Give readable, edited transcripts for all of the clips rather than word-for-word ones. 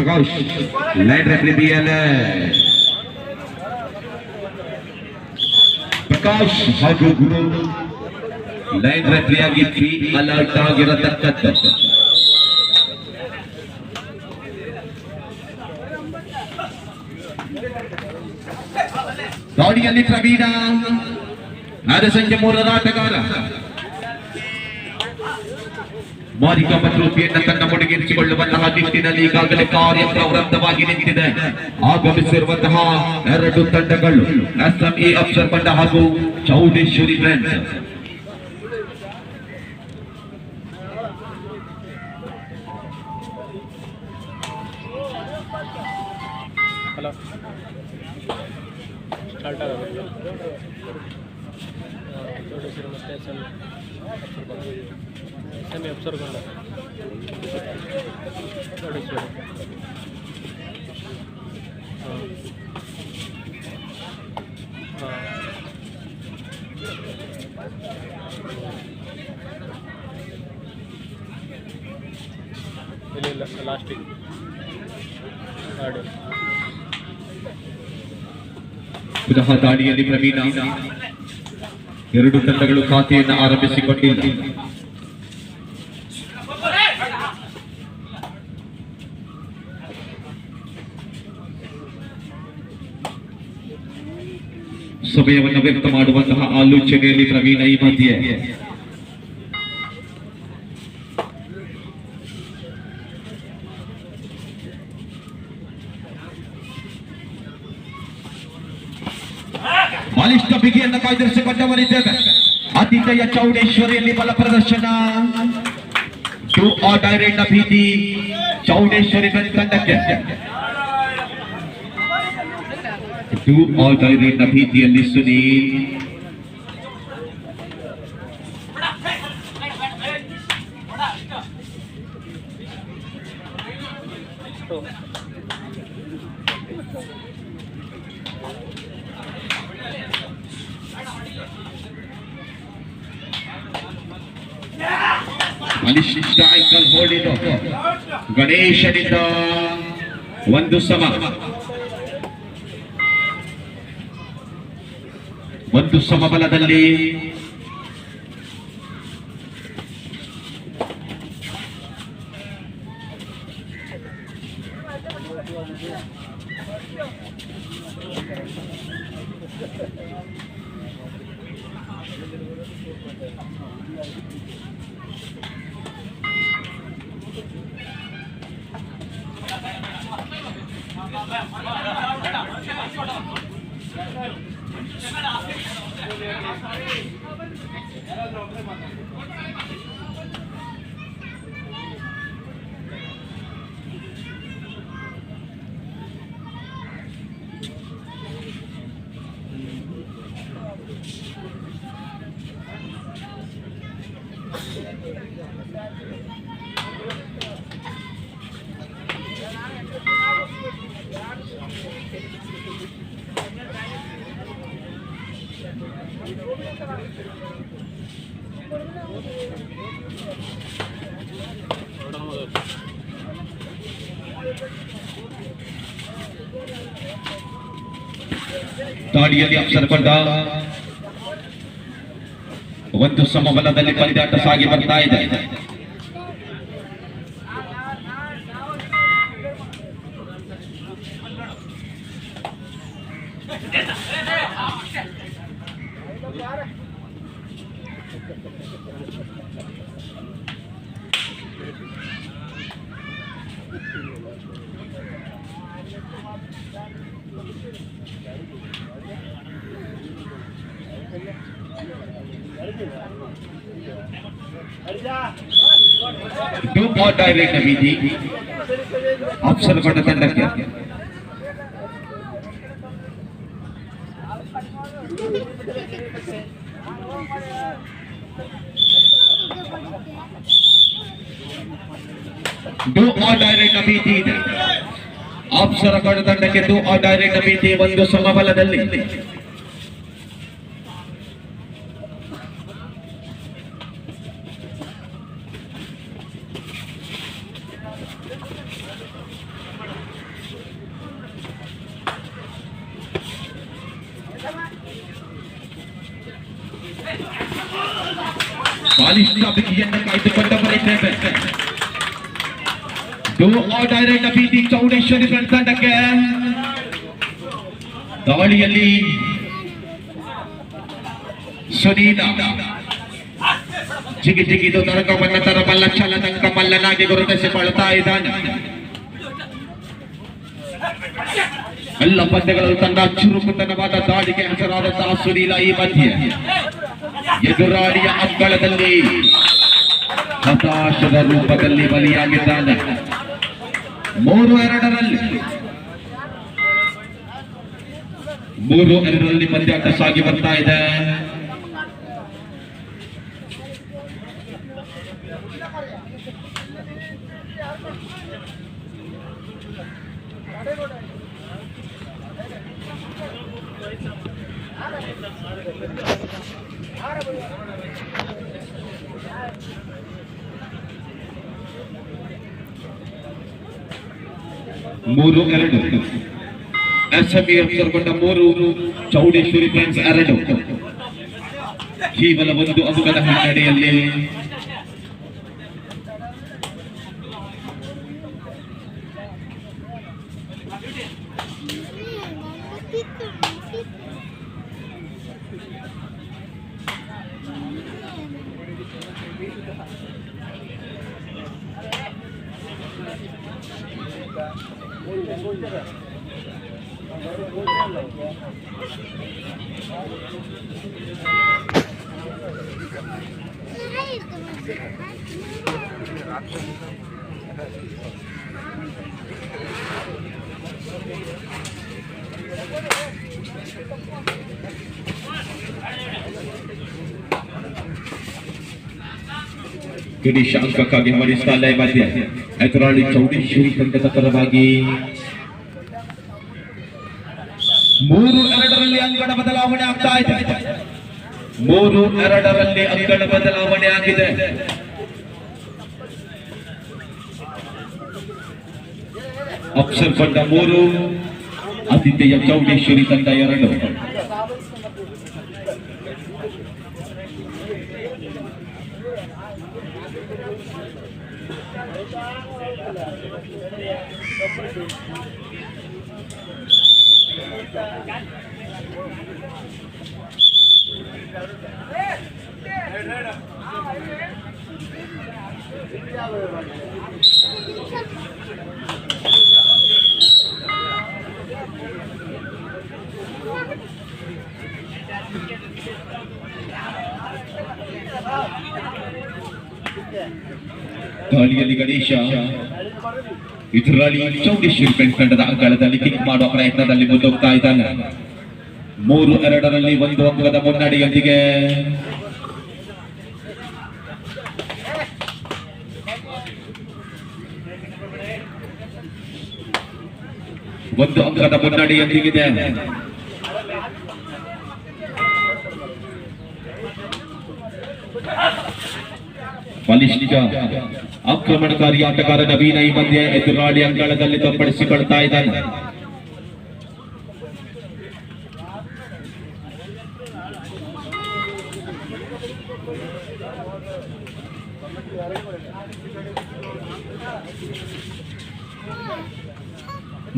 प्रकाश line referee BL प्रकाಶ್ ಹಾಗೂ ಗುರು line referee ಆಗಿ free alert ಆಗಿರತಕ್ಕಂಥದ್ದು. ದಾಳಿಯಲ್ಲಿ ಪ್ರವೀಣ ಆದ ಸಂಖ್ಯೆ 3ರ ಆಟಗಾರ ಮಾರಿಕಮ್ಮ ಟ್ರೋಫಿಯನ್ನು ತನ್ನ ಮುಡಿಗೇರಿಸಿಕೊಳ್ಳುವಂತಹ ನಿಟ್ಟಿನಲ್ಲಿ ಈಗಾಗಲೇ ಕಾರ್ಯ ಪ್ರವೃತ್ತವಾಗಿ ನಿಂತಿದೆ. ಆಗಮಿಸಿರುವಂತಹ 2 ತಂಡಗಳು SME ಅಫ್ಸರ್ ತಂಡ ಹಾಗೂ ಚೌಡೇಶ್ವರಿ ಫ್ರೆಂಡ್ಸ್. ಪುನಃ ದಾಳಿಯಲ್ಲಿ ಪ್ರವೀಣ. 2 ತಂಡಗಳು ಖಾತೆಯನ್ನು ಆರಂಭಿಸಿಕೊಂಡಿಲ್ಲ. ಸಮಯವನ್ನು ವ್ಯಕ್ತ ಮಾಡುವಂತಹ ಆಲೋಚನೆಯಲ್ಲಿ ಪ್ರವೀಣ ಈ ಮಧ್ಯೆ ಬಲಿಷ್ಠ ಬಿಗಿಯನ್ನು ಕಾಯ್ದಿರಿಸಿಕೊಂಡವರಿದ್ದೇವೆ. ಆತಿಥೇಯ ಚೌಡೇಶ್ವರಿಯಲ್ಲಿ ಬಲ ಪ್ರದರ್ಶನ. ಟು ಆರ್ ಡೈರೆಕ್ಟ್ ಭೀತಿ ಚೌಡೇಶ್ವರಿ ತಂಡಕ್ಕೆ. ಟು ಆರ್ ಡೈರೆಕ್ಟ್ ಭೀತಿಯಲ್ಲಿ ಸುನೀಲ್. ಅನಿಶ್ಚಿತ ಆಂಕಲ್ ಹೋಲ್ಡ್ ಇದು ಗಣೇಶನಿಂದ 1 ಸಮ. 1 ಸಮಬಲದಲ್ಲಿ ದಾಳಿಯಲ್ಲಿ ಅಫ್ಸರ್ ಕೊಂಡ 1 ಸಮಬಲದಲ್ಲಿ ಪಂದ್ಯಾಟ ಸಾಗಿ ಬರ್ತಾ ಇದೆ. ಟು ಆರ್ ಡೈರೆಕ್ಟ್ ಭೀತಿ ಅಫ್ಸರ್ ಕೊಂಡ ತಂಡಕ್ಕೆ. ಟು ಆರ್ ಡೈರೆಕ್ಟ್ ಭೀತಿ ಇದೆ ಅಫ್ಸರ್ ಕೊಂಡ ತಂಡಕ್ಕೆ. ಟು ಆರ್ ಡೈರೆಕ್ಟ್ ಭೀತಿ 1 ಸಮಬಲದಲ್ಲಿ. ಬಾಲಿಷ್ಠ ಬಿಗಿಯನ್ನು ಕಾಯ್ದುಕೊಂಡ ಬರಿದ್ದೇವೆ. ಡೂ ಆರ್ ಡೈರೆಕ್ಟ್ ಬೀದಿ ಚೌಡೇಶ್ವರಿ ತಂಡಕ್ಕೆ ದಾಳಿಯಲ್ಲಿ ಸುನೀಲ ಜಿಗಿದು ನರಕವನ್ನ ತರಬಲ್ಲ ಛಲದಂಕ ಮಲ್ಲನಾಗಿ ಗುರುತಿಸಿಕೊಳ್ತಾ ಇದ್ದಾನೆ. ಎಲ್ಲ ಪಂದ್ಯಗಳು ತನ್ನ ಚುರುಕುತನವಾದ ದಾಳಿಗೆ ಹೆಸರಾದಂತಹ ಸುನೀಲ ಈ ಮಧ್ಯೆ ಎದುರಾಳಿಯ ಅಂಗಳದಲ್ಲಿ ಹತಾಶದ ರೂಪದಲ್ಲಿ ಬಲಿಯಾಗಿದ್ದಾನೆ. 3-2ರಲ್ಲಿ ಪಂದ್ಯಾಟ ಸಾಗಿ ಬರ್ತಾ ಇದೆ. ಎಸ್ಎಂಇ ಅಬ್ಸರ್ಗೊಂಡ 3, ಚೌಡೇಶ್ವರಿ ಫ್ರೆಂಡ್ಸ್ 2. ಕೇವಲ 1 ಅಂಕದ ಹಿನ್ನಡೆಯಲ್ಲಿ ಗಣೇಶ ಅಂಕಕ್ಕಾಗಿ ಹವಣಿಸ್ತಾ ಮಧ್ಯೆ ಎದುರಾಳಿ ಚೌಡೇಶ್ವರಿ ತಂಡದ ಪರವಾಗಿ 3-2ರಲ್ಲಿ ಅಂಕಣ ಬದಲಾವಣೆ ಆಗ್ತಾ ಇದೆ. 3-2ರಲ್ಲಿ ಅಂಕಣ ಬದಲಾವಣೆ ಆಗಿದೆ. ಅಪ್ಸರ್ ತಂಡ 3, ಆತಿಥೇಯ ಚೌಡೇಶ್ವರಿ ತಂಡ 2. ದಾಳಿಯಲ್ಲಿ ಗಣೇಶ ಎದುರಾಳಿ ಚೌಡೇಶ್ವರಿ ಫ್ರೆಂಡ್ಸ್ ತಂಡದ ಅಂಗಳದಲ್ಲಿ ಕಿಕ್ ಮಾಡುವ ಪ್ರಯತ್ನದಲ್ಲಿ ಮುಂದೋಗ್ತಾ ಇದ್ದಾನೆ. 3-2ರಲ್ಲಿ 1 ಅಂಕದ ಮುನ್ನಡೆಯೊಂದಿಗೆ ಮುನ್ನಡೆಯೊಂದಿಗಿದೆ. ಬಲಿಷ್ಠ ಆಕ್ರಮಣಕಾರಿ ಆಟಗಾರ ನವೀನ ಈ ಮಧ್ಯೆ ಎದುರಾಳಿ ಅಂಗಳದಲ್ಲಿ ತಪ್ಪಡಿಸಿಕೊಳ್ತಾ ಇದ್ದಾನೆ.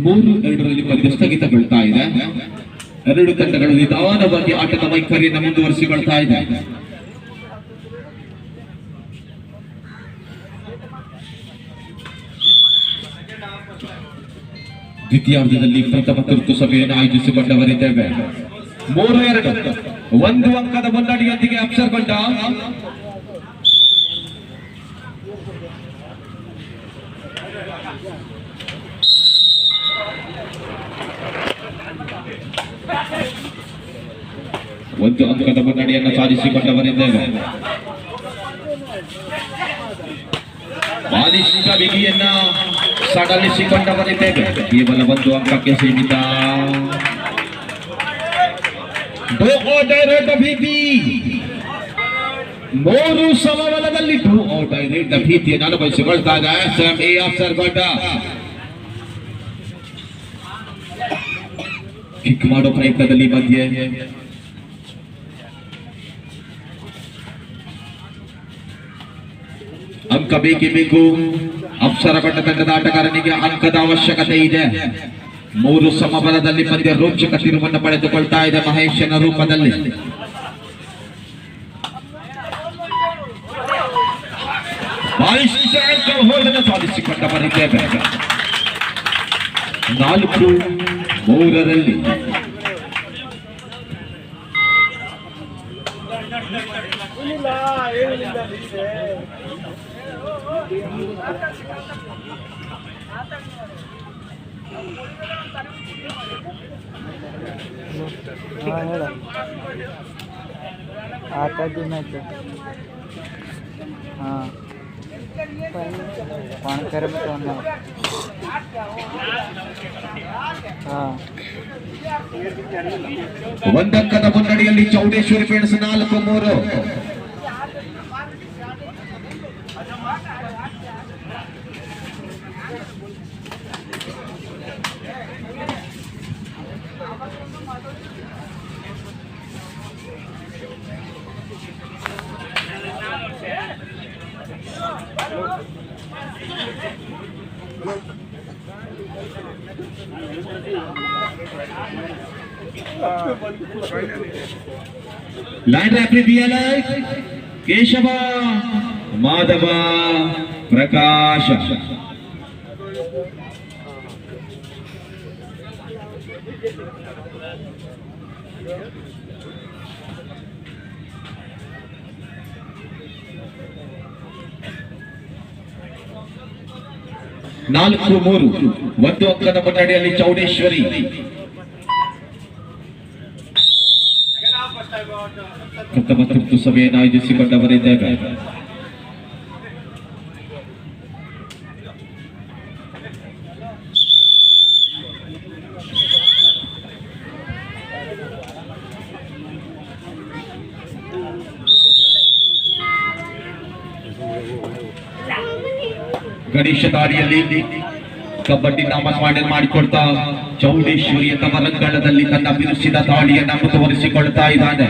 ಮೂರು ಎರಡರಲ್ಲಿ ಪಂದ್ಯ ಸ್ಥಗಿತಗೊಳ್ತಾ ಇದೆ. ಎರಡು ತಂಡಗಳು ನಿಧಾನವಾಗಿ ಆಟದ ವೈಖರಿಯನ್ನು ಮುಂದುವರಿಸಿಕೊಳ್ತಾ ಇದೆ. ದ್ವಿತೀಯಾರ್ಧದಲ್ಲಿ ಪ್ರಥಮ ತುರ್ತು ಸಭೆಯನ್ನು ಆಯೋಜಿಸಿಕೊಂಡವರಿದ್ದೇವೆ. 3-2 1 ಅಂಕದ ಮುನ್ನಡೆಯೊಂದಿಗೆ ಅಪ್ಸರ್ಗೊಂಡ ಒಂದು ಅಂಕದ ಮುನ್ನಡೆಯನ್ನು ಸಾಧಿಸಿಕೊಂಡವರಿದ್ದೇವೆ. ಬಾಲಿಷ್ಠ ಬಿಗಿಯನ್ನ ಸಡಲಿಸಿಕೊಂಡವರಿದ್ದೇವೆ. ಕೇವಲ 1 ಅಂಕಕ್ಕೆ ಸೀಮಿತ. ಮೂರು ಸಮಬಲದಲ್ಲಿ ಭೀತಿಯನ್ನು ಅನುಭವಿಸಿಕೊಳ್ತಾ ಇದೆ ಎಸ್ಎಂಇ ಅಪ್ಸರ್ಗೊಂಡ. ಕಿಕ್ ಮಾಡೋ ಪ್ರಯತ್ನದಲ್ಲಿ ಮಧ್ಯೆ ಅಂಕ ಬೇಕೇ ಬೇಕು. ಅಪ್ಸರಗೊಂಡ ತಂಡದ ಆಟಗಾರನಿಗೆ ಅಂಕದ ಅವಶ್ಯಕತೆ ಇದೆ. 3 ಸಮಬಲದಲ್ಲಿ ಪಂದ್ಯ ರೋಚಕ ತಿರುವನ್ನು ಪಡೆದುಕೊಳ್ತಾ ಇದೆ ಮಹೇಶನ ರೂಪದಲ್ಲಿ. ಸಾಧಿಸಿಕೊಂಡ ಬರಿದ್ದೇವೆ 4-3 आता जी मैच हाँ कौन करे बताना हाँ ಒಂದಂಕದ ಮುನ್ನಡೆಯಲ್ಲಿ Chowdeshwari friends 4-3. Line referee BLI Keshava Madhava Prakasha. ನಾಲ್ಕು 3 1 ಅಂಕದ ಮುನ್ನಡೆಯಲ್ಲಿ ಚೌಡೇಶ್ವರಿ. ಪ್ರಥಮ ತುರ್ತು ಸಭೆಯನ್ನು ಆಯೋಜಿಸಿಕೊಂಡವರಿದ್ದೇವೆ. ಗಣೇಶ ದಾರಿಯಲ್ಲಿ ಕಬಡ್ಡಿ ನಾಮಸ್ಮರಣೆ ಮಾಡಿಕೊಳ್ತಾ ಚೌಡೇಶ್ವರಿಯ ತಮ್ಮ ರಂಗಣದಲ್ಲಿ ತನ್ನ ಬಿರುಸಿದ ದಾಳಿಯನ್ನು ಮುಂದುವರಿಸಿಕೊಳ್ತಾ ಇದ್ದಾನೆ.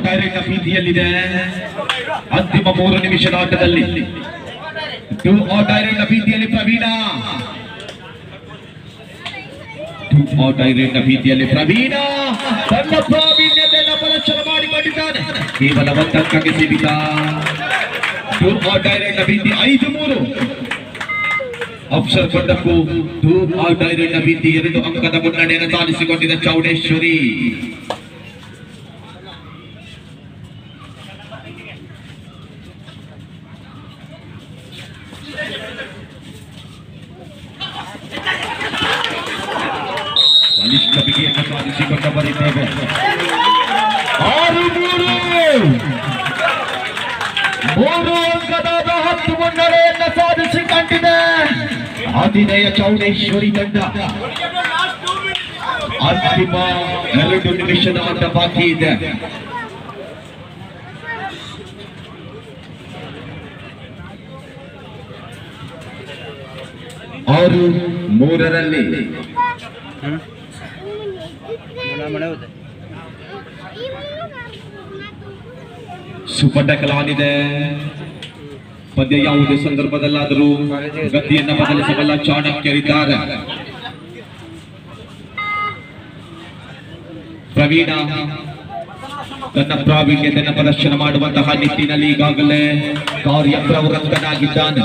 ಡೈರೆಕ್ಟ್ ಭೀತಿಯಲ್ಲಿದೆ ಅಂತಿಮ 3 ನಿಮಿಷದ ಆಟದಲ್ಲಿ. ಡೈರೆಕ್ಟ್ ಭೀತಿಯಲ್ಲಿ ಪ್ರವೀಣ. ಡೈರೆಕ್ಟ್ ಭೀತಿಯಲ್ಲಿ ಪ್ರವೀಣ ತನ್ನ ಪ್ರಾವೀಣ್ಯತೆಯನ್ನು ಪ್ರದರ್ಶನ ಮಾಡಿಕೊಂಡಿದ್ದಾನೆ. ಕೇವಲ 1 ಅಂಕಕ್ಕೆ ಸೀಮಿತ. ಡೈರೆಕ್ಟ್ ಭೀತಿ 5-3. ಅಪ್ಸರ್ ಕೊಂಡಕ್ಕೂ ಡೈರೆಕ್ಟ್ ಭೀತಿ 2 ಅಂಕದ ಮುನ್ನಡೆಯನ್ನು ಸಾಧಿಸಿಕೊಂಡಿದ್ದ ಚೌಡೇಶ್ವರಿ. ಬಲಿಷ್ಠ ಬಿಗಿಯನ್ನು ಸಾಧಿಸಿಕೊಂಡ ಬರಿದ್ದೇವೆ 6-3. 3 ಅಂಕದ ಬೃಹತ್ ಮುನ್ನಡೆಯನ್ನು ಸಾಧಿಸಿಕೊಂಡಿದೆ ಆತಿಥೇಯ ಚೌಡೇಶ್ವರಿ ತಂಡ. ಅಂತಿಮ 2 ನಿಮಿಷದ ಆಟ ಬಾಕಿ ಇದೆ. ಆರು 3ರಲ್ಲಿ ಸೂಪರ್ ಟ್ಯಾಕಲ್ ಆಗಿದೆ. ಪಂದ್ಯ ಯಾವುದೇ ಸಂದರ್ಭದಲ್ಲಾದರೂ ಗತಿಯನ್ನು ಬದಲಿಸಬಲ್ಲ ಚಾಣಕ್ಯರಿದ್ದಾರೆ. ಪ್ರವೀಣ ತನ್ನ ಪ್ರಾವೀಣ್ಯತೆಯನ್ನು ಪ್ರದರ್ಶನ ಮಾಡುವಂತಹ ನಿಟ್ಟಿನಲ್ಲಿ ಈಗಾಗಲೇ ಕಾರ್ಯಪ್ರವೃತ್ತನಾಗಿದ್ದಾನೆ.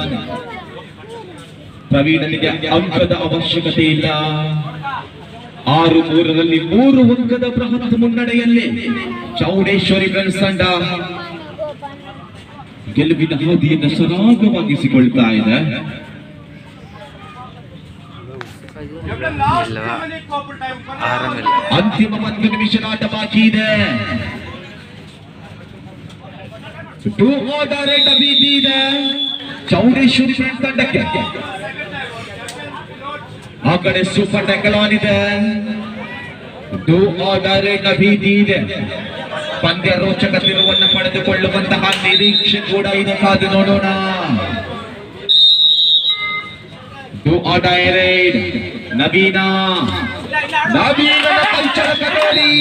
ಪ್ರವೀಣನಿಗೆ ಅಂಕದ ಅವಶ್ಯಕತೆ ಇಲ್ಲ. 6-3ರಲ್ಲಿ 3 ಅಂಕದ ಬೃಹತ್ ಮುನ್ನಡೆಯಲ್ಲಿ ಚೌಡೇಶ್ವರಿ ಫ್ರೆಂಡ್ಸ್ ತಂಡ ಗೆಲುವಿನ ಹಾದಿಯನ್ನು ಸರಾಗವಾಗಿಸಿಕೊಳ್ತಾ ಇದೆ. ಅಂತಿಮ 1 ನಿಮಿಷದ ಆಟ ಬಾಕಿ ಇದೆ. ಡೈರೆಕ್ಟ್ ಭೀತಿ ಇದೆ ಚೌಡೇಶ್ವರಿ ಫ್ರೆಂಡ್ಸ್ ತಂಡಕ್ಕೆ. ಆ ಕಡೆ ಸೂಪರ್ ಟ್ಯಾಕಲ್ ಆನ್ ಇದೆ. ಡೈರೆಕ್ಟ್ ಭೀತಿ ಇದೆ. ಪಂದ್ಯ ರೋಚಕ ತಿರುವನ್ನು ಪಡೆದುಕೊಳ್ಳುವಂತಹ ನಿರೀಕ್ಷೆ ಕೂಡ ಇದೆ. ಕಾದು ನೋಡೋಣ. ಟು ಡೈರೆಕ್ಟ್ ನವೀನ ನವೀನನ ಪಂಚರ ಕಟೋಲಿ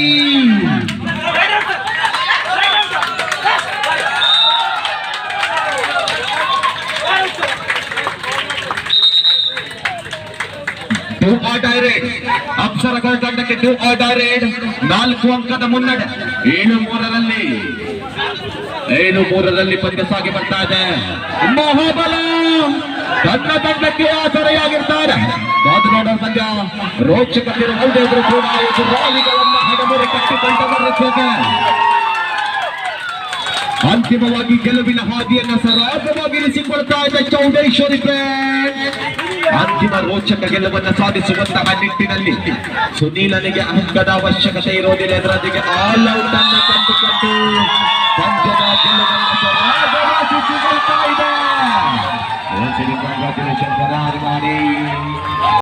ಡೈರೆಕ್ಟ್ ಅಪ್ಸರಗಳ ತಂಡಕ್ಕೆ ಟು ಡೈರೆಕ್ಟ್ 4 ಅಂಕದ ಮುನ್ನಡೆ 7-3ರಲ್ಲಿ ಪಂದ್ಯ ಸಾಗಿ ಬರ್ತಾ ಇದೆ. ಮಹಾಬಲ ತನ್ನ ತಂಡಕ್ಕೆ ಆಸರೆಯಾಗಿರ್ತಾರೆ. ಮಾತನಾಡುವ ಪಂದ್ಯ ರೋಚಕವಿರುವುದಿದ್ರು ಕೂಡ ಎದುರಾಳಿಗಳನ್ನು ಹಡಮುರೆ ಕಟ್ಟಿಕೊಂಡು ಬರುತ್ತದೆ. ಅಂತಿಮವಾಗಿ ಗೆಲುವಿನ ಹಾದಿಯನ್ನು ಸರಾಗವಾಗಿರಿಸಿಕೊಳ್ತಾ ಇದೆ ಚೌಡೇಶ್ವರಿ ಪೇಟ್. ಅಂತಿಮ ರೋಚಕ ಗೆಲುವನ್ನು ಸಾಧಿಸುವಂತಹ ನಿಟ್ಟಿನಲ್ಲಿ ಸುನೀಲನಿಗೆ ಅಂಕದ ಅವಶ್ಯಕತೆ ಇರೋದಿಲ್ಲ. ಎದುರದಿಗೆ ಆಲ್ ಔಟ್ ಅನ್ನು ಕಂಡುಕೊಂಡು ಪಂದ್ಯದ ಗೆಲುವನ್ನು ಸರಾಗವಾಗಿಸಿಕೊಳ್ತಾ ಇದೆ.